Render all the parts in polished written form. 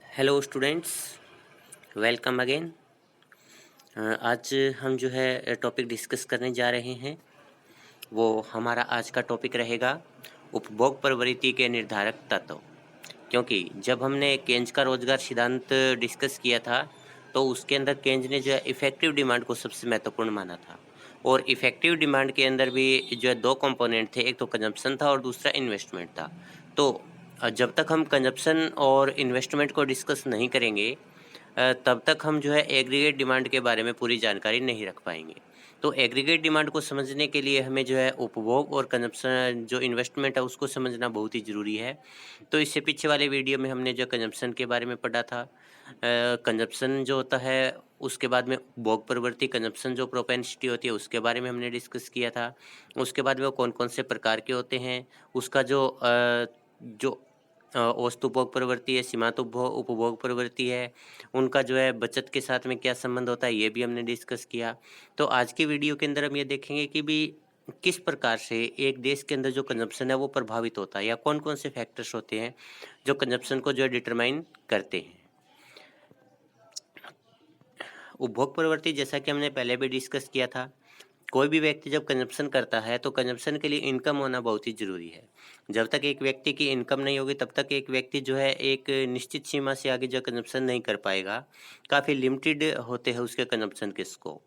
Hello students, welcome again. आज हम जो है टॉपिक डिस्कस करने जा रहे हैं। वो हमारा आज का टॉपिक रहेगा उपभोग प्रवृत्ति के निर्धारक तत्व। क्योंकि जब हमने केन्ज का रोजगार सिद्धांत डिस्कस किया था तो उसके अंदर केन्ज ने जो है इफेक्टिव डिमांड को सबसे महत्वपूर्ण माना था। और इफेक्टिव डिमांड के अंदर भी जो है दो कंपोनेंट थे, एक तो कंजप्शन था और दूसरा इन्वेस्टमेंट था। तो जब तक हम कंजप्शन और इन्वेस्टमेंट को डिस्कस नहीं करेंगे तब तक हम जो है एग्रीगेट डिमांड के बारे में पूरी जानकारी नहीं रख पाएंगे। तो एग्रीगेट डिमांड को समझने के लिए हमें जो है उपभोग और कंजप्शन जो इन्वेस्टमेंट है उसको समझना बहुत ही ज़रूरी है। तो इससे पीछे वाले वीडियो में हमने जो कंजप्शन के बारे में पढ़ा था। कंजप्शन जो होता है उसके बाद में उपभोग प्रवृत्ति, कंजप्शन जो प्रोपेंसिटी होती है उसके बारे में हमने डिस्कस किया था। उसके बाद में वो कौन कौन से प्रकार के होते हैं, उसका जो औसत उपभोग प्रवृत्ति है, सीमांत उपभोग प्रवृत्ति है, उनका जो है बचत के साथ में क्या संबंध होता है, ये भी हमने डिस्कस किया। तो आज की वीडियो के अंदर हम ये देखेंगे कि भी किस प्रकार से एक देश के अंदर जो कंजप्शन है वो प्रभावित होता है, या कौन कौन से फैक्टर्स होते हैं जो कंजप्शन को जो है डिटरमाइन करते हैं। उपभोग प्रवृत्ति जैसा कि हमने पहले भी डिस्कस किया था, कोई भी व्यक्ति जब कंजप्शन करता है तो कंजप्शन के लिए इनकम होना बहुत ही ज़रूरी है। जब तक एक व्यक्ति की इनकम नहीं होगी तब तक एक व्यक्ति जो है एक निश्चित सीमा से आगे जो कंजप्शन नहीं कर पाएगा। काफ़ी लिमिटेड होते हैं उसके कंजप्शन के स्कोप।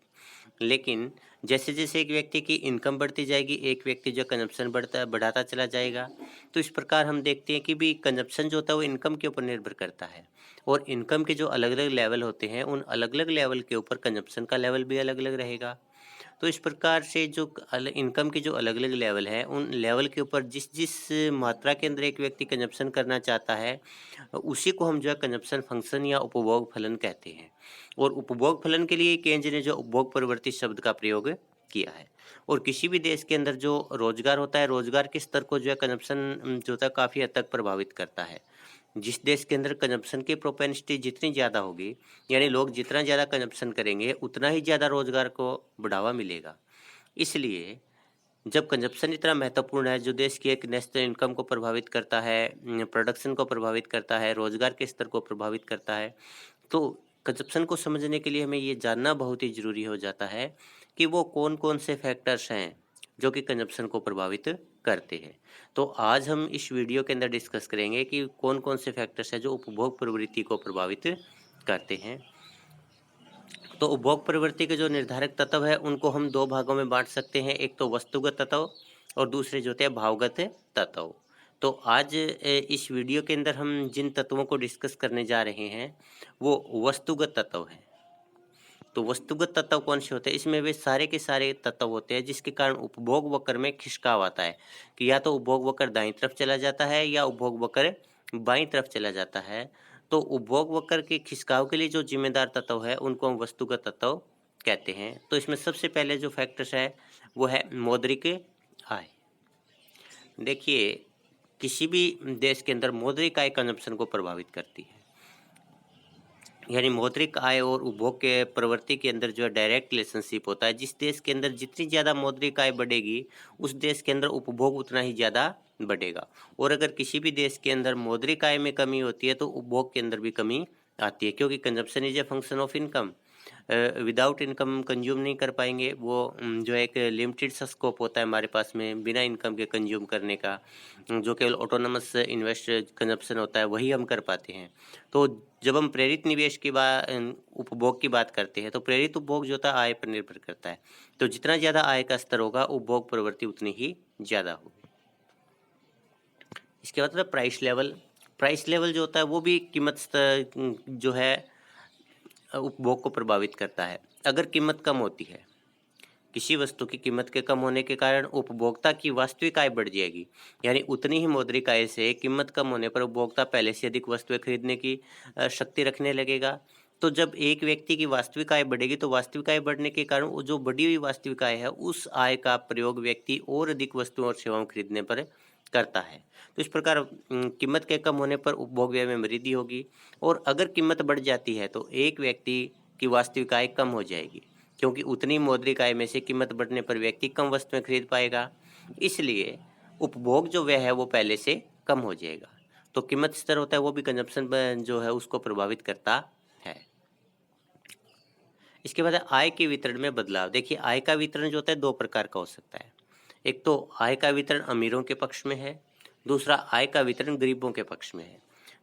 लेकिन जैसे-जैसे एक व्यक्ति की इनकम बढ़ती जाएगी, एक व्यक्ति जो कंजप्शन बढ़ाता चला जाएगा। तो इस प्रकार हम देखते हैं कि भी कंजप्शन जो होता है वो इनकम के ऊपर निर्भर करता है। और इनकम के जो अलग-अलग लेवल होते हैं, उन अलग-अलग लेवल के ऊपर कंजप्शन का लेवल भी अलग-अलग रहेगा। तो इस प्रकार से जो इनकम के जो अलग-अलग लेवल है, उन लेवल के ऊपर जिस-जिस मात्रा के अंदर एक व्यक्ति कंजप्शन करना चाहता है, उसी को हम जो है कंजप्शन फंक्शन या उपभोग फलन कहते हैं। और उपभोग फलन के लिए केन्ज ने जो उपभोग प्रवृत्ति शब्द का प्रयोग किया है। और किसी भी देश के अंदर जो रोजगार होता है, रोजगार के स्तर को जो है कंजप्शन जो होता है काफ़ी हद तक प्रभावित करता है। जिस देश के अंदर कंजप्शन की प्रोपेंसिटी जितनी ज़्यादा होगी, यानी लोग जितना ज़्यादा कंजप्शन करेंगे, उतना ही ज़्यादा रोजगार को बढ़ावा मिलेगा। इसलिए जब कंजप्शन इतना महत्वपूर्ण है, जो देश की एक नेशनल इनकम को प्रभावित करता है, प्रोडक्शन को प्रभावित करता है, रोजगार के स्तर को प्रभावित करता है, तो कंजप्शन को समझने के लिए हमें ये जानना बहुत ही ज़रूरी हो जाता है कि वो कौन-कौन से फैक्टर्स हैं, जो कि कंजप्शन को प्रभावित करते हैं। तो आज हम इस वीडियो के अंदर डिस्कस करेंगे कि कौन-कौन से फैक्टर्स हैं जो उपभोग प्रवृत्ति को प्रभावित करते हैं। तो उपभोग प्रवृत्ति के जो निर्धारक तत्व है उनको हम दो भागों में बांट सकते हैं, एक तो वस्तुगत तत्व और दूसरे जो होते हैं भावगत तत्व। तो आज इस वीडियो के अंदर हम जिन तत्वों को डिस्कस करने जा रहे हैं वो वस्तुगत तत्व है। तो वस्तुगत तत्व कौन से होते हैं? इसमें वे सारे के सारे तत्व होते हैं जिसके कारण उपभोग वक्र में खिसकाव आता है कि या तो उपभोग वक्र दाईं तरफ चला जाता है या उपभोग वक्र बाईं तरफ चला जाता है। तो उपभोग वक्र के खिसकाव के लिए जो जिम्मेदार तत्व है उनको हम वस्तुगत तत्व कहते हैं। तो इसमें सबसे पहले जो फैक्टर्स है वो है मौद्रिक आय। देखिए, किसी भी देश के अंदर मौद्रिक आय कंजप्शन को प्रभावित करती है। यानी मौद्रिक आय और उपभोग के प्रवृत्ति के अंदर जो है डायरेक्ट रिलेशनशिप होता है। जिस देश के अंदर जितनी ज़्यादा मौद्रिक आय बढ़ेगी, उस देश के अंदर उपभोग उतना ही ज़्यादा बढ़ेगा। और अगर किसी भी देश के अंदर मौद्रिक आय में कमी होती है तो उपभोग के अंदर भी कमी आती है, क्योंकि consumption is a function of income. Without income consume नहीं कर पाएंगे। वो जो एक लिमिटेड सा स्कोप होता है हमारे पास में बिना इनकम के कंज्यूम करने का, जो केवल ऑटोनमस इन्वेस्ट कंजप्शन होता है वही हम कर पाते हैं। तो जब हम प्रेरित निवेश की उपभोग की बात करते हैं तो प्रेरित उपभोग जो होता है आय पर निर्भर करता है। तो जितना ज़्यादा आय का स्तर होगा उपभोग प्रवृत्ति उतनी ही ज़्यादा होगी। इसके बाद प्राइस लेवल। प्राइस लेवल जो होता है वो भी कीमत स्तर जो है उपभोग को प्रभावित करता है। अगर कीमत कम होती है, किसी वस्तु की कीमत के कम होने के कारण उपभोक्ता की वास्तविक आय बढ़ जाएगी। यानी उतनी ही मौद्रिक आय से कीमत कम होने पर उपभोक्ता पहले से अधिक वस्तुएं खरीदने की शक्ति रखने लगेगा। तो जब एक व्यक्ति की वास्तविक आय बढ़ेगी तो वास्तविक आय बढ़ने के कारण वो जो बढ़ी हुई वास्तविक आय है उस आय का प्रयोग व्यक्ति और अधिक वस्तुओं और सेवाओं खरीदने पर करता है। तो इस प्रकार कीमत के कम होने पर उपभोग व्यय में वृद्धि होगी। और अगर कीमत बढ़ जाती है तो एक व्यक्ति की वास्तविक आय कम हो जाएगी, क्योंकि उतनी मौद्रिक आय में से कीमत बढ़ने पर व्यक्ति कम वस्तुएं खरीद पाएगा। इसलिए उपभोग जो व्यय है वो पहले से कम हो जाएगा। तो कीमत स्तर होता है वो भी कंजम्पशन जो है उसको प्रभावित करता है। इसके बाद है आय के वितरण में बदलाव। देखिए आय का वितरण जो होता है 2 प्रकार का हो सकता है। एक तो आय का वितरण अमीरों के पक्ष में है, दूसरा आय का वितरण गरीबों के पक्ष में है।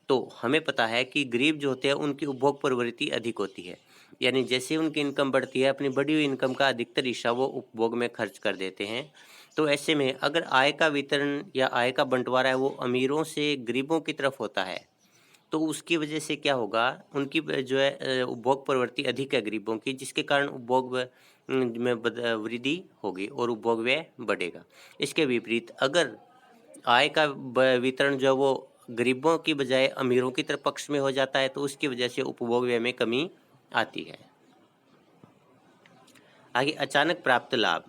तो हमें पता है कि गरीब जो होते हैं उनकी उपभोग प्रवृत्ति अधिक होती है, यानी जैसे उनकी इनकम बढ़ती है अपनी बढ़ी हुई इनकम का अधिकतर हिस्सा वो उपभोग में खर्च कर देते हैं। तो ऐसे में अगर आय का वितरण या आय का बंटवारा है वो अमीरों से गरीबों की तरफ होता है, तो उसकी वजह से क्या होगा, उनकी जो है उपभोग प्रवृत्ति अधिक है गरीबों की, जिसके कारण उपभोग में वृद्धि होगी और उपभोग व्यय बढ़ेगा। इसके विपरीत अगर आय का वितरण जो है वो गरीबों की बजाय अमीरों की तरफ पक्ष में हो जाता है, तो उसकी वजह से उपभोग व्यय में कमी आती है। आगे अचानक प्राप्त लाभ।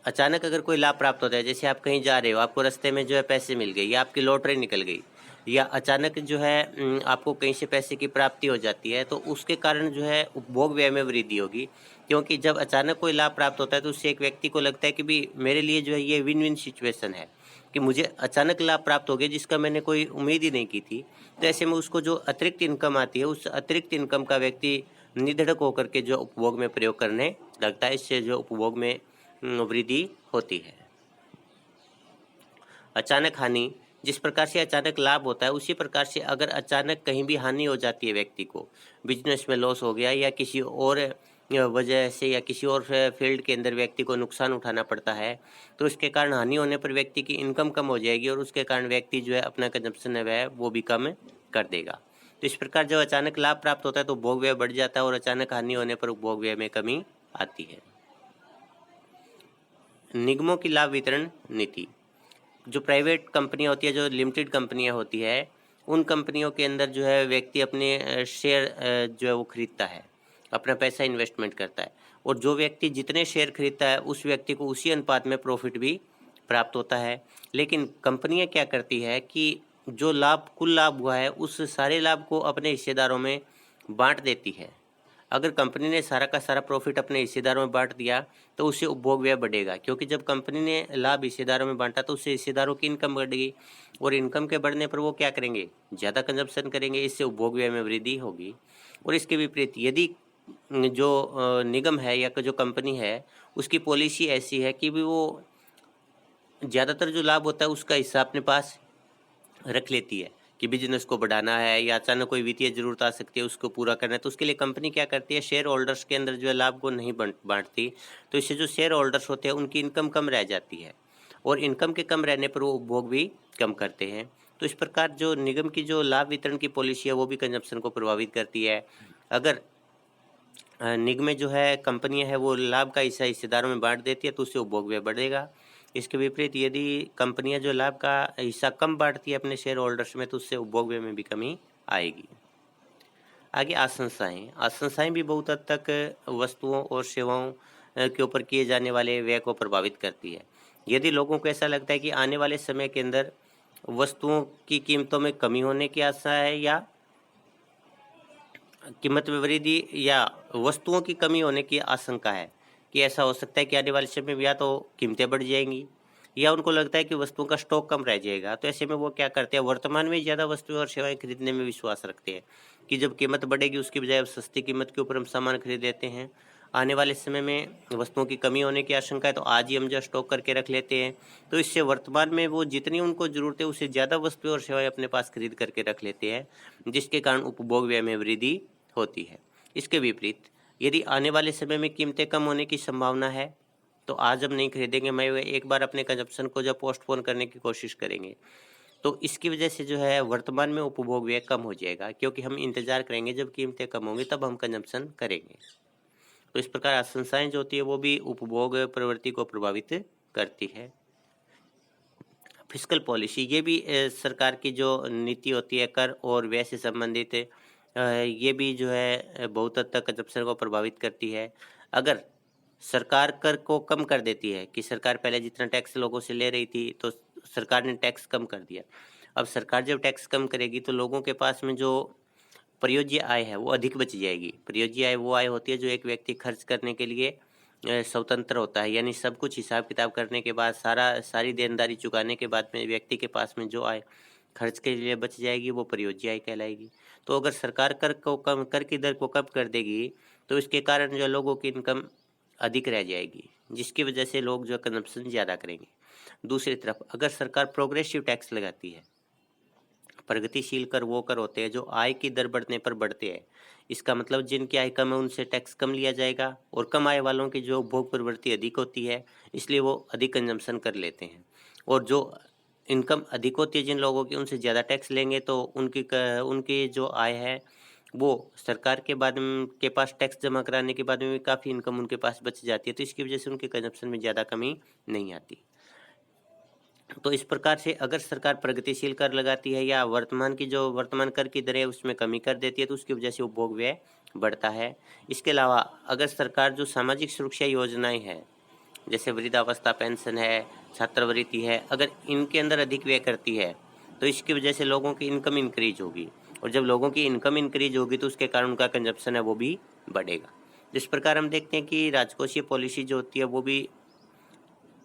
अचानक अगर कोई लाभ प्राप्त होता है, जैसे आप कहीं जा रहे हो, आपको रास्ते में जो है पैसे मिल गए या आपकी लॉटरी निकल गई या अचानक जो है आपको कहीं से पैसे की प्राप्ति हो जाती है, तो उसके कारण जो है उपभोग व्यय में वृद्धि होगी। क्योंकि जब अचानक कोई लाभ प्राप्त होता है तो उससे एक व्यक्ति को लगता है कि भी मेरे लिए जो है ये विन विन सिचुएशन है कि मुझे अचानक लाभ प्राप्त हो गया जिसका मैंने कोई उम्मीद ही नहीं की थी। तो ऐसे में उसको जो अतिरिक्त इनकम आती है उस अतिरिक्त इनकम का व्यक्ति निधड़क होकर के जो उपभोग में प्रयोग करने लगता है, इससे जो उपभोग में वृद्धि होती है। अचानक हानि। जिस प्रकार से अचानक लाभ होता है उसी प्रकार से अगर अचानक कहीं भी हानि हो जाती है व्यक्ति को, बिजनेस में लॉस हो गया या किसी और वजह से या किसी और फील्ड के अंदर व्यक्ति को नुकसान उठाना पड़ता है, तो इसके कारण हानि होने पर व्यक्ति की इनकम कम हो जाएगी और उसके कारण व्यक्ति जो है अपना कंजप्शन है वह वो भी कम कर देगा। तो इस प्रकार जब अचानक लाभ प्राप्त होता है तो उपभोग व्यय बढ़ जाता है और अचानक हानि होने पर उपभोग व्यय में कमी आती है। निगमों की लाभ वितरण नीति। जो प्राइवेट कंपनियां होती है, जो लिमिटेड कंपनियां होती है, उन कंपनियों के अंदर जो है व्यक्ति अपने शेयर जो है वो खरीदता है, अपना पैसा इन्वेस्टमेंट करता है और जो व्यक्ति जितने शेयर खरीदता है उस व्यक्ति को उसी अनुपात में प्रॉफिट भी प्राप्त होता है। लेकिन कंपनियां क्या करती है कि जो लाभ कुल लाभ हुआ है उस सारे लाभ को अपने हिस्सेदारों में बांट देती है। अगर कंपनी ने सारा का सारा प्रॉफिट अपने हिस्सेदारों में बांट दिया तो उससे उपभोग व्यय बढ़ेगा, क्योंकि जब कंपनी ने लाभ हिस्सेदारों में बांटा तो उससे हिस्सेदारों की इनकम बढ़ेगी और इनकम के बढ़ने पर वो क्या करेंगे, ज़्यादा कंजप्शन करेंगे, इससे उपभोग व्यय में वृद्धि होगी। और इसके विपरीत यदि जो निगम है या जो कंपनी है उसकी पॉलिसी ऐसी है कि भी वो ज़्यादातर जो लाभ होता है उसका हिस्सा अपने पास रख लेती है कि बिजनेस को बढ़ाना है या अचानक कोई वित्तीय जरूरत आ सकती है उसको पूरा करना है, तो उसके लिए कंपनी क्या करती है, शेयर होल्डर्स के अंदर जो है लाभ को नहीं बांटती। तो इससे जो शेयर होल्डर्स होते हैं उनकी इनकम कम रह जाती है और इनकम के कम रहने पर वो उपभोग भी कम करते हैं। तो इस प्रकार जो निगम की जो लाभ वितरण की पॉलिसी है वो भी कंजप्शन को प्रभावित करती है। अगर निगम में जो है कंपनियां है वो लाभ का हिस्सा हिस्सेदारों में बांट देती है तो उससे उपभोग व्यय बढ़ेगा। इसके विपरीत यदि कंपनियां जो लाभ का हिस्सा कम बांटती है अपने शेयर होल्डर्स में तो उससे उपभोग व्यय में भी कमी आएगी। आगे आशंसाएं। आशंसाएं भी बहुत हद तक वस्तुओं और सेवाओं के ऊपर किए जाने वाले व्यय को प्रभावित करती है। यदि लोगों को ऐसा लगता है कि आने वाले समय के अंदर वस्तुओं की कीमतों में कमी होने की आशा है या कीमत में वृद्धि या वस्तुओं की कमी होने की आशंका है कि ऐसा हो सकता है कि आने वाले समय में या तो कीमतें बढ़ जाएंगी या उनको लगता है कि वस्तुओं का स्टॉक कम रह जाएगा, तो ऐसे में वो क्या करते हैं, वर्तमान में ज़्यादा वस्तुएं और सेवाएं खरीदने में विश्वास रखते हैं कि जब कीमत बढ़ेगी उसकी बजाय अब सस्ती कीमत के ऊपर हम सामान खरीद लेते हैं। आने वाले समय में वस्तुओं की कमी होने की आशंका है तो आज ही हम जो स्टॉक करके रख लेते हैं, तो इससे वर्तमान में वो जितनी उनको ज़रूरत है उससे ज़्यादा वस्तुएं और सेवाएं अपने पास खरीद करके रख लेते हैं, जिसके कारण उपभोग व्यय में वृद्धि होती है। इसके विपरीत यदि आने वाले समय में कीमतें कम होने की संभावना है तो आज हम नहीं खरीदेंगे, मैं एक बार अपने कंजप्शन को जब पोस्टपोन करने की कोशिश करेंगे, तो इसकी वजह से जो है वर्तमान में उपभोग व्यय कम हो जाएगा, क्योंकि हम इंतजार करेंगे जब कीमतें कम होंगी तब हम कंजप्शन करेंगे। तो इस प्रकार आशंसाएं जो होती है वो भी उपभोग प्रवृत्ति को प्रभावित करती है। फिस्कल पॉलिसी, ये भी सरकार की जो नीति होती है कर और व्यय से संबंधित, ये भी जो है बहुत हद तक कंजप्शन को प्रभावित करती है। अगर सरकार कर को कम कर देती है कि सरकार पहले जितना टैक्स लोगों से ले रही थी तो सरकार ने टैक्स कम कर दिया, अब सरकार जब टैक्स कम करेगी तो लोगों के पास में जो प्रयोज्य आय है वो अधिक बच जाएगी। प्रयोज्य आय वो आय होती है जो एक व्यक्ति खर्च करने के लिए स्वतंत्र होता है, यानी सब कुछ हिसाब किताब करने के बाद सारी देनदारी चुकाने के बाद में व्यक्ति के पास में जो आय खर्च के लिए बच जाएगी, वो परियोज्य आय कहलाएगी। तो अगर सरकार कर की दर को कम कर देगी, तो इसके कारण जो लोगों की इनकम अधिक रह जाएगी, जिसकी वजह से लोग जो कंजम्पशन ज़्यादा करेंगे। दूसरी तरफ अगर सरकार प्रोग्रेसिव टैक्स लगाती है, प्रगतिशील कर वो कर होते हैं जो आय की दर बढ़ने पर बढ़ते हैं। इसका मतलब जिनकी आय कम है उनसे टैक्स कम लिया जाएगा, और कम आय वालों की जो उपभोग प्रवृत्ति अधिक होती है, इसलिए वो अधिक कंजम्पशन कर लेते हैं। और जो इनकम अधिक होती है जिन लोगों की, उनसे ज़्यादा टैक्स लेंगे तो उनकी जो आय है वो सरकार के पास टैक्स जमा कराने के बाद में भी काफ़ी इनकम उनके पास बच जाती है, तो इसकी वजह से उनके कंजम्पशन में ज़्यादा कमी नहीं आती। तो इस प्रकार से अगर सरकार प्रगतिशील कर लगाती है या वर्तमान कर की दर है उसमें कमी कर देती है, तो उसकी वजह से उपभोग व्यय बढ़ता है। इसके अलावा अगर सरकार जो सामाजिक सुरक्षा योजनाएं हैं, जैसे वृद्धावस्था पेंशन है, छात्रवृत्ति है, अगर इनके अंदर अधिक व्यय करती है, तो इसकी वजह से लोगों की इनकम इंक्रीज होगी, और जब लोगों की इनकम इंक्रीज होगी तो उसके कारण उनका कंजप्शन है वो भी बढ़ेगा। जिस प्रकार हम देखते हैं कि राजकोषीय पॉलिसी जो होती है वो भी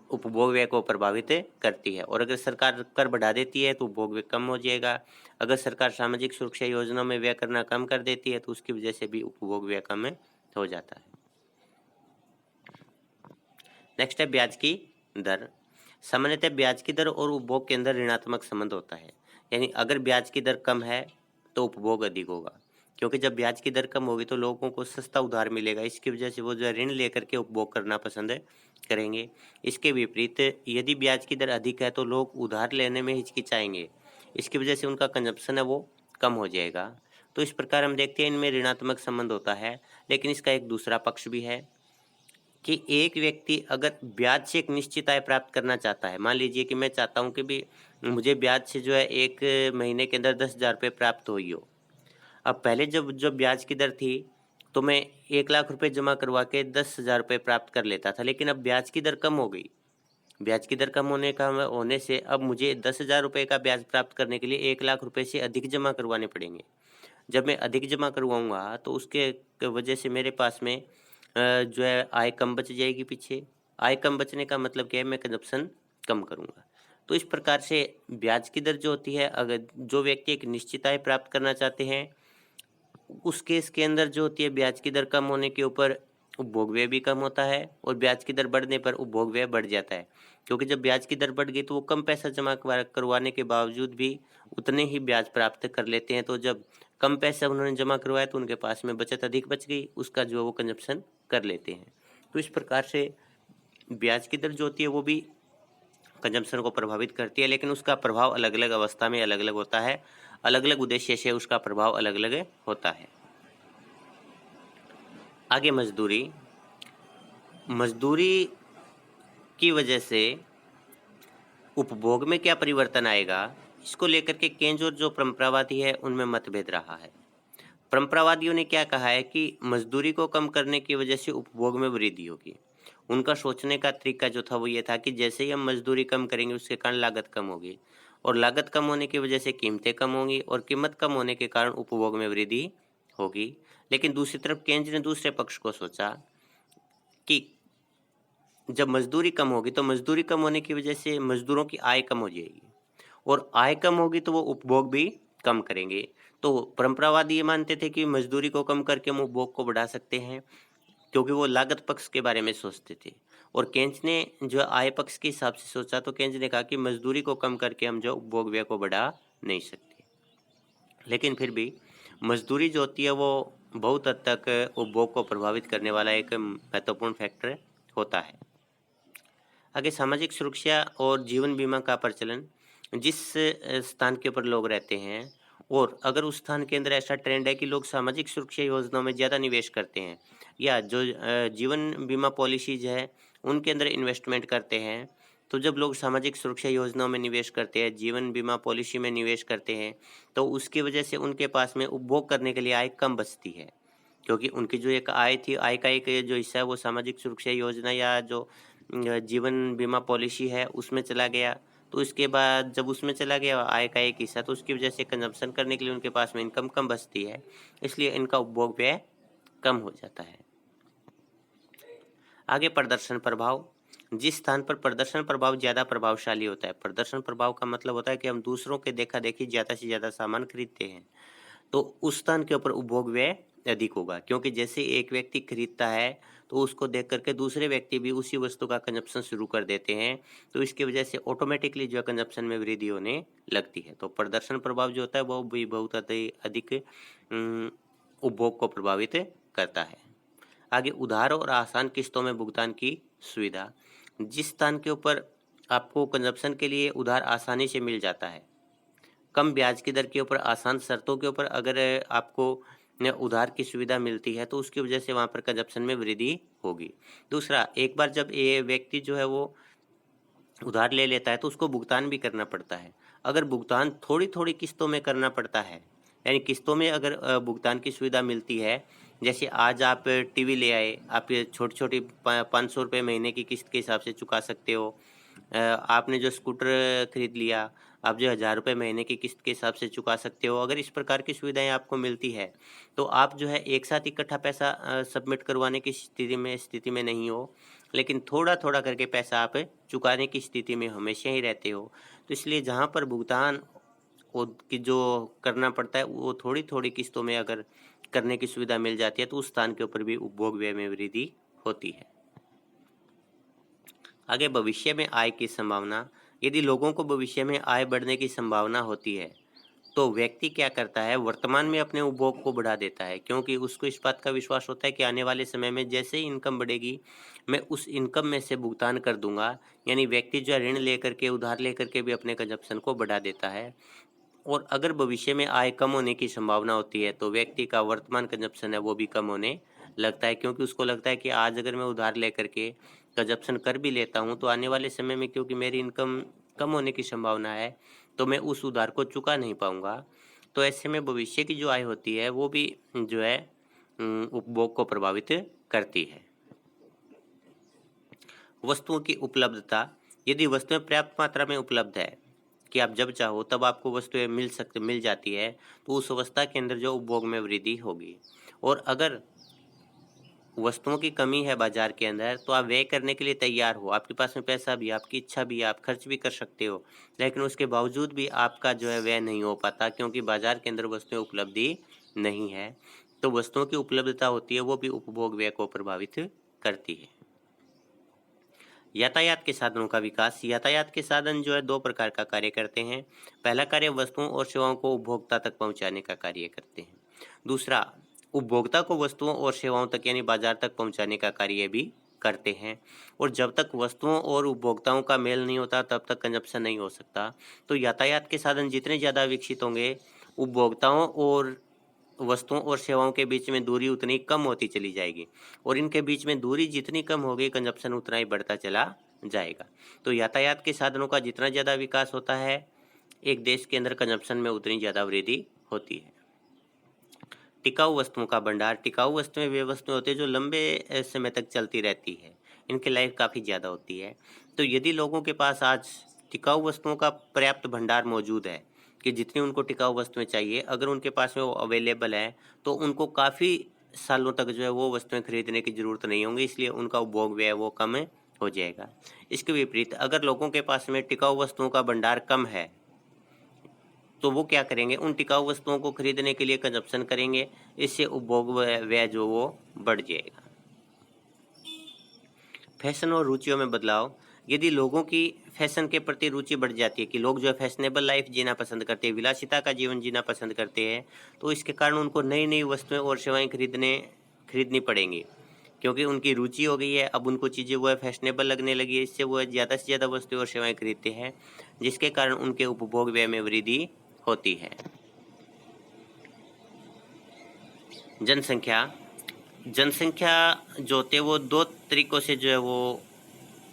उपभोग व्यय को प्रभावित करती है, और अगर सरकार कर बढ़ा देती है तो उपभोग व्यय कम हो जाएगा। अगर सरकार सामाजिक सुरक्षा योजना में व्यय करना कम कर देती है तो उसकी वजह से भी उपभोग व्यय कम हो जाता है। नेक्स्ट है ब्याज की दर। सामान्यतः ब्याज की दर और उपभोग के अंदर ऋणात्मक संबंध होता है, यानी अगर ब्याज की दर कम है तो उपभोग अधिक होगा, क्योंकि जब ब्याज की दर कम होगी तो लोगों को सस्ता उधार मिलेगा, इसकी वजह से वो जो है ऋण लेकर के उपभोग करना पसंद करेंगे। इसके विपरीत यदि ब्याज की दर अधिक है तो लोग उधार लेने में हिचकिचाएंगे, इसकी वजह से उनका कंजप्शन है वो कम हो जाएगा। तो इस प्रकार हम देखते हैं इनमें ऋणात्मक संबंध होता है, लेकिन इसका एक दूसरा पक्ष भी है कि एक व्यक्ति अगर ब्याज से एक निश्चित आय प्राप्त करना चाहता है, मान लीजिए कि मैं चाहता हूँ कि भी मुझे ब्याज से जो है 1 महीने के अंदर 10,000 रुपये प्राप्त हुई हो। अब पहले जब ब्याज की दर थी, तो मैं 1 लाख रुपए जमा करवा के 10,000 रुपये प्राप्त कर लेता था, लेकिन अब ब्याज की दर कम हो गई। ब्याज की दर कम होने से अब मुझे 10,000 रुपये का ब्याज प्राप्त करने के लिए 1 लाख रुपए से अधिक जमा करवाने पड़ेंगे। जब मैं अधिक जमा करवाऊँगा तो उसके वजह से मेरे पास में जो है आय कम बच जाएगी पीछे। आय कम बचने का मतलब क्या है, मैं कंजप्शन कम करूँगा। तो इस प्रकार से ब्याज की दर जो होती है, अगर जो व्यक्ति एक निश्चित आय प्राप्त करना चाहते हैं, उस केस के अंदर जो होती है ब्याज की दर कम होने के ऊपर उपभोग व्यय भी कम होता है, और ब्याज की दर बढ़ने पर उपभोग व्यय बढ़ जाता है। क्योंकि जब ब्याज की दर बढ़ गई तो वो कम पैसा जमा करवाने के बावजूद भी उतने ही ब्याज प्राप्त कर लेते हैं। तो जब कम पैसा उन्होंने जमा करवाया तो उनके पास में बचत अधिक बच गई, उसका जो है वो कंजप्शन कर लेते हैं। तो इस प्रकार से ब्याज की दर जो होती है वो भी कंजम्पशन को प्रभावित करती है, लेकिन उसका प्रभाव अलग अलग अवस्था में अलग अलग होता है, अलग अलग उद्देश्य से उसका प्रभाव अलग अलग होता है। आगे मजदूरी। मजदूरी की वजह से उपभोग में क्या परिवर्तन आएगा, इसको लेकर के केंज और जो परंपरावादी है उनमें मतभेद रहा है। परंपरावादियों ने क्या कहा है कि मजदूरी को कम करने की वजह से उपभोग में वृद्धि होगी। उनका सोचने का तरीका जो था वो ये था कि जैसे ही हम मजदूरी कम करेंगे उसके कारण लागत कम होगी, और लागत कम होने की वजह से कीमतें कम होंगी, और कीमत कम होने के कारण उपभोग में वृद्धि होगी। लेकिन दूसरी तरफ केंज ने दूसरे पक्ष को सोचा कि जब मजदूरी कम होगी तो मजदूरी कम होने की वजह से मजदूरों की आय कम हो जाएगी, और आय कम होगी तो वो उपभोग भी कम करेंगे। तो परंपरावादी ये मानते थे कि मजदूरी को कम करके हम उपभोग को बढ़ा सकते हैं, क्योंकि वो लागत पक्ष के बारे में सोचते थे। और केंज ने जो आय पक्ष के हिसाब से सोचा, तो केंज ने कहा कि मजदूरी को कम करके हम जो उपभोग व्यय को बढ़ा नहीं सकते। लेकिन फिर भी मजदूरी जो होती है वो बहुत हद तक उपभोग को प्रभावित करने वाला एक महत्वपूर्ण फैक्टर होता है। आगे सामाजिक सुरक्षा और जीवन बीमा का प्रचलन। जिस स्थान के ऊपर लोग रहते हैं, और अगर उस स्थान के अंदर ऐसा ट्रेंड है कि लोग सामाजिक सुरक्षा योजनाओं में ज़्यादा निवेश करते हैं, या जो जीवन बीमा पॉलिसीज है उनके अंदर इन्वेस्टमेंट करते हैं, तो जब लोग सामाजिक सुरक्षा योजनाओं में निवेश करते हैं, जीवन बीमा पॉलिसी में निवेश करते हैं, तो उसकी वजह से उनके पास में उपभोग करने के लिए आय कम बचती है, क्योंकि उनकी जो एक आय थी, आय का एक जो हिस्सा है वो सामाजिक सुरक्षा योजना या जो जीवन बीमा पॉलिसी है उसमें चला गया। तो इसके बाद जब उसमें चला गया आय का एक हिस्सा, तो उसकी वजह से कंजम्पशन करने के लिए उनके पास में इनकम कम बचती है, इसलिए इनका उपभोग व्यय कम हो जाता है। आगे प्रदर्शन प्रभाव। जिस स्थान पर प्रदर्शन प्रभाव ज़्यादा प्रभावशाली होता है, प्रदर्शन प्रभाव का मतलब होता है कि हम दूसरों के देखा-देखी ज़्यादा से ज़्यादा सामान खरीदते हैं, तो उस स्थान के ऊपर उपभोग व्यय अधिक होगा, क्योंकि जैसे एक व्यक्ति खरीदता है तो उसको देख करके दूसरे व्यक्ति भी उसी वस्तु का कंजप्शन शुरू कर देते हैं, तो इसकी वजह से ऑटोमेटिकली जो है कंजप्शन में वृद्धि होने लगती है। तो प्रदर्शन प्रभाव जो होता है वो भी बहुत अधिक उपभोग को प्रभावित करता है। आगे उधार और आसान किस्तों में भुगतान की सुविधा। जिस स्थान के ऊपर आपको कंजप्शन के लिए उधार आसानी से मिल जाता है, कम ब्याज की दर के ऊपर, आसान शर्तों के ऊपर अगर आपको उधार की सुविधा मिलती है तो उसकी वजह से वहाँ पर कंजप्शन में वृद्धि होगी। दूसरा, एक बार जब ये व्यक्ति जो है वो उधार ले लेता है तो उसको भुगतान भी करना पड़ता है। अगर भुगतान थोड़ी-थोड़ी किस्तों में करना पड़ता है, यानी किस्तों में अगर भुगतान की सुविधा मिलती है, जैसे आज आप टीवी ले आए, आप ये छोटी-छोटी ₹500 महीने की किस्त के हिसाब से चुका सकते हो। आपने जो स्कूटर खरीद लिया, आप जो ₹1000 महीने की किस्त के हिसाब से चुका सकते हो। अगर इस प्रकार की सुविधाएँ आपको मिलती है, तो आप जो है एक साथ इकट्ठा पैसा सबमिट करवाने की स्थिति में नहीं हो, लेकिन थोड़ा-थोड़ा करके पैसा आप चुकाने की स्थिति में हमेशा ही रहते हो। तो इसलिए जहाँ पर भुगतान को की जो करना पड़ता है, वो थोड़ी-थोड़ी किस्तों में अगर करने की सुविधा मिल जाती है, तो उस स्थान के ऊपर भी उपभोग व्यय में वृद्धि होती है। आगे भविष्य में आय की संभावना। यदि लोगों को भविष्य में आय बढ़ने की संभावना होती है, तो व्यक्ति क्या करता है, वर्तमान में अपने उपभोग को बढ़ा देता है, क्योंकि उसको इस बात का विश्वास होता है कि आने वाले समय में जैसे ही इनकम बढ़ेगी, मैं उस इनकम में से भुगतान कर दूंगा। यानी व्यक्ति जो है ऋण लेकर के, उधार लेकर के भी अपने कंजप्शन को बढ़ा देता है। और अगर भविष्य में आय कम होने की संभावना होती है, तो व्यक्ति का वर्तमान कंजप्शन है वो भी कम होने लगता है, क्योंकि उसको लगता है कि आज अगर मैं उधार लेकर के कंजप्शन कर भी लेता हूँ, तो आने वाले समय में क्योंकि मेरी इनकम कम होने की संभावना है, तो मैं उस उधार को चुका नहीं पाऊँगा। तो ऐसे में भविष्य की जो आय होती है, वो भी जो है उपभोग को प्रभावित करती है। वस्तुओं की उपलब्धता। यदि वस्तुएं पर्याप्त मात्रा में उपलब्ध है, कि आप जब चाहो तब आपको वस्तुएं मिल जाती है, तो उस अवस्था के अंदर जो उपभोग में वृद्धि होगी। और अगर वस्तुओं की कमी है बाजार के अंदर, तो आप व्यय करने के लिए तैयार हो, आपके पास में पैसा भी, आपकी इच्छा भी है, आप खर्च भी कर सकते हो, लेकिन उसके बावजूद भी आपका जो है व्यय नहीं हो पाता, क्योंकि बाजार के अंदर वस्तुएं उपलब्धि नहीं है। तो वस्तुओं की उपलब्धता होती है, वो भी उपभोग व्यय को प्रभावित करती है। यातायात के साधनों का विकास। यातायात के साधन जो है दो प्रकार का कार्य करते हैं। पहला कार्य वस्तुओं और सेवाओं को उपभोक्ता तक पहुंचाने का कार्य करते हैं। दूसरा, उपभोक्ता को वस्तुओं और सेवाओं तक यानी बाजार तक पहुंचाने का कार्य भी करते हैं। और जब तक वस्तुओं और उपभोक्ताओं का मेल नहीं होता, तब तक कंजप्शन नहीं हो सकता। तो यातायात के साधन जितने ज़्यादा विकसित होंगे, उपभोक्ताओं और वस्तुओं और सेवाओं के बीच में दूरी उतनी कम होती चली जाएगी, और इनके बीच में दूरी जितनी कम होगी, कंजप्शन उतना ही बढ़ता चला जाएगा। तो यातायात के साधनों का जितना ज़्यादा विकास होता है, एक देश के अंदर कंजप्शन में उतनी ज़्यादा वृद्धि होती है। टिकाऊ वस्तुओं का भंडार। टिकाऊ वस्तुएं वे वस्तुएं होती है जो लंबे समय तक चलती रहती है, इनकी लाइफ काफ़ी ज़्यादा होती है। तो यदि लोगों के पास आज टिकाऊ वस्तुओं का पर्याप्त भंडार मौजूद है, कि जितनी उनको टिकाऊ वस्तुएं चाहिए, अगर उनके पास में वो अवेलेबल है, तो उनको काफ़ी सालों तक जो है वो वस्तुएं खरीदने की ज़रूरत नहीं होंगी, इसलिए उनका उपभोग व्यय वो कम हो जाएगा। इसके विपरीत अगर लोगों के पास में टिकाऊ वस्तुओं का भंडार कम है, तो वो क्या करेंगे, उन टिकाऊ वस्तुओं को खरीदने के लिए कंजप्शन करेंगे, इससे उपभोग व्यय जो वो बढ़ जाएगा। फैशन और रुचियों में बदलाव। यदि लोगों की फैशन के प्रति रुचि बढ़ जाती है, कि लोग जो है फैशनेबल लाइफ जीना पसंद करते हैं, विलासिता का जीवन जीना पसंद करते हैं, तो इसके कारण उनको नई नई वस्तुएं और सेवाएं खरीदनी पड़ेंगी, क्योंकि उनकी रुचि हो गई है। अब उनको चीज़ें वो है फैशनेबल लगने लगी है, इससे वो ज़्यादा से ज़्यादा वस्तुएं और सेवाएं खरीदते हैं, जिसके कारण उनके उपभोग व्यय में वृद्धि होती है। जनसंख्या। जनसंख्या जो होती है वो दो तरीकों से जो है वो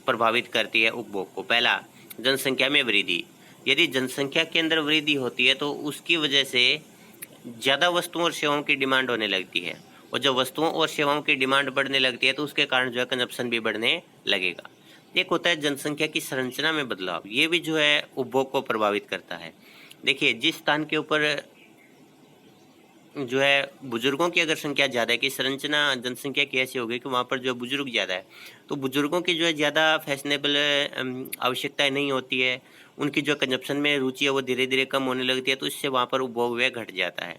प्रभावित करती है उपभोग को। पहला, जनसंख्या में वृद्धि। यदि जनसंख्या के अंदर वृद्धि होती है, तो उसकी वजह से ज़्यादा वस्तुओं और सेवाओं की डिमांड होने लगती है, और जब वस्तुओं और सेवाओं की डिमांड बढ़ने लगती है, तो उसके कारण जो है कंजप्शन भी बढ़ने लगेगा। एक होता है जनसंख्या की संरचना में बदलाव, ये भी जो है उपभोग को प्रभावित करता है। देखिए, जिस स्थान के ऊपर जो है बुजुर्गों की अगर संख्या ज़्यादा है कि संरचना जनसंख्या की ऐसी हो गई कि वहाँ पर जो बुजुर्ग ज़्यादा है, तो बुजुर्गों की जो है ज़्यादा फैशनेबल आवश्यकताएँ नहीं होती है, उनकी जो कंजप्शन में रुचि है वो धीरे-धीरे कम होने लगती है, तो इससे वहाँ पर उपभोग व्यय घट जाता है।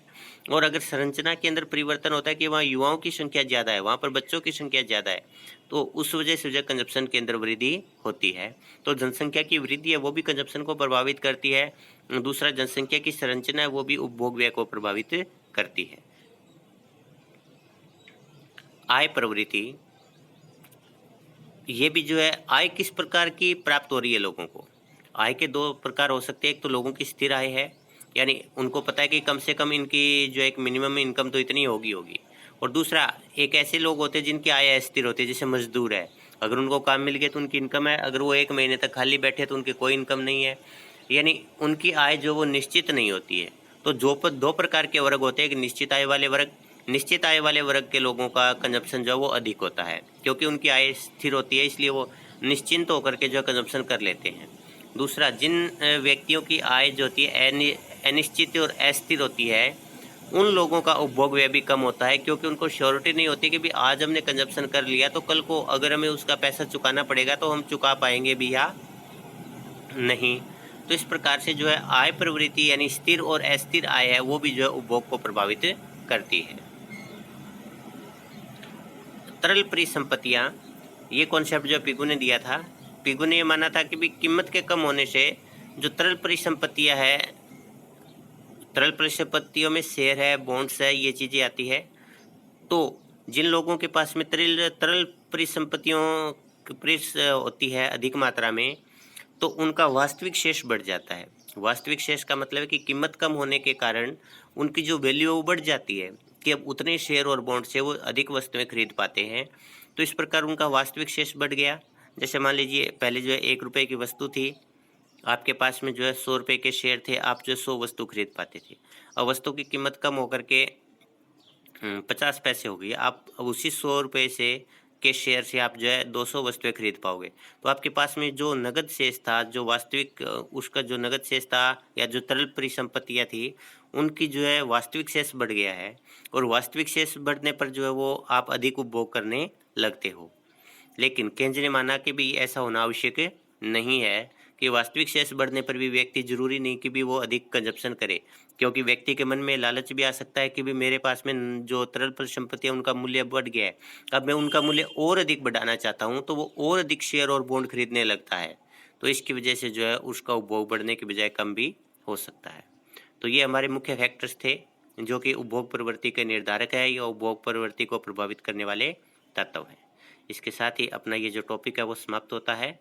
और अगर संरचना के अंदर परिवर्तन होता है कि वहाँ युवाओं की संख्या ज़्यादा है, वहाँ पर बच्चों की संख्या ज़्यादा है, तो उस वजह से जो है कंजप्शन के अंदर वृद्धि होती है। तो जनसंख्या की वृद्धि है वो भी कंजप्शन को प्रभावित करती है। दूसरा, जनसंख्या की संरचना है वो भी उपभोग व्यय को प्रभावित करती है। आय प्रवृत्ति, ये भी जो है आय किस प्रकार की प्राप्त हो रही है लोगों को। आय के 2 प्रकार हो सकते हैं, एक तो लोगों की स्थिर आय है, यानी उनको पता है कि कम से कम इनकी जो एक मिनिमम इनकम तो इतनी होगी। और दूसरा, एक ऐसे लोग होते हैं जिनकी आय अस्थिर होती है, जैसे मज़दूर है, अगर उनको काम मिल गया तो उनकी इनकम है, अगर वो 1 महीने तक खाली बैठे तो उनकी कोई इनकम नहीं है, यानी उनकी आय जो वो निश्चित नहीं होती है। तो 2 प्रकार के वर्ग होते हैं, एक निश्चित आय वाले वर्ग। निश्चित आय वाले वर्ग के लोगों का कंजप्शन जो है वो अधिक होता है, क्योंकि उनकी आय स्थिर होती है, इसलिए वो निश्चिंत होकर के जो है कंजप्शन कर लेते हैं। दूसरा, जिन व्यक्तियों की आय जो होती है अनिश्चित और अस्थिर होती है, उन लोगों का उपभोग व्यय भी कम होता है, क्योंकि उनको श्योरिटी नहीं होती कि भी आज हमने कंजप्शन कर लिया तो कल को अगर हमें उसका पैसा चुकाना पड़ेगा तो हम चुका पाएंगे भी या नहीं। तो इस प्रकार से जो है आय प्रवृत्ति यानी स्थिर और अस्थिर आय है वो भी जो है उपभोग को प्रभावित करती है। तरल परिसंपत्तियां, ये कॉन्सेप्ट जो पिगू ने दिया था, पिगू ने ये माना था कि भी कीमत के कम होने से जो तरल परिसंपत्तियां है, तरल परिसंपत्तियों में शेयर है, बॉन्ड्स है, ये चीज़ें आती है। तो जिन लोगों के पास में तरल तरल परिसंपत्तियों होती है अधिक मात्रा में, तो उनका वास्तविक शेष बढ़ जाता है। वास्तविक शेष का मतलब है कि कीमत कम होने के कारण उनकी जो वैल्यू वो बढ़ जाती है कि अब उतने शेयर और बॉन्ड से वो अधिक वस्तुएं खरीद पाते हैं। तो इस प्रकार उनका वास्तविक शेष बढ़ गया। जैसे मान लीजिए पहले जो है 1 रुपये की वस्तु थी, आपके पास में जो है 100 रुपये के शेयर थे, आप जो 100 वस्तु खरीद पाते थे। अब वस्तु की कीमत कम होकर के 50 पैसे हो गई। आप अब उसी 100 रुपये से के शेयर से आप जो है 200 वस्तुएं खरीद पाओगे। तो आपके पास में जो नगद शेष था, जो वास्तविक उसका जो नगद शेष था या जो तरल परिसंपत्तियाँ थी, उनकी जो है वास्तविक शेष बढ़ गया है। और वास्तविक शेष बढ़ने पर जो है वो आप अधिक उपभोग करने लगते हो। लेकिन केंज ने माना कि भी ऐसा होना आवश्यक नहीं है कि वास्तविक शेष बढ़ने पर भी व्यक्ति जरूरी नहीं कि भी वो अधिक कंजप्शन करे, क्योंकि व्यक्ति के मन में लालच भी आ सकता है कि भी मेरे पास में जो तरल परिसंपत्ति है उनका मूल्य बढ़ गया है, अब मैं उनका मूल्य और अधिक बढ़ाना चाहता हूँ, तो वो और अधिक शेयर और बॉन्ड खरीदने लगता है। तो इसकी वजह से जो है उसका उपभोग बढ़ने की बजाय कम भी हो सकता है। तो ये हमारे मुख्य फैक्टर्स थे जो कि उपभोग प्रवृत्ति के निर्धारक है या उपभोग प्रवृत्ति को प्रभावित करने वाले तत्व हैं। इसके साथ ही अपना ये जो टॉपिक है वो समाप्त होता है।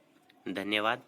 धन्यवाद।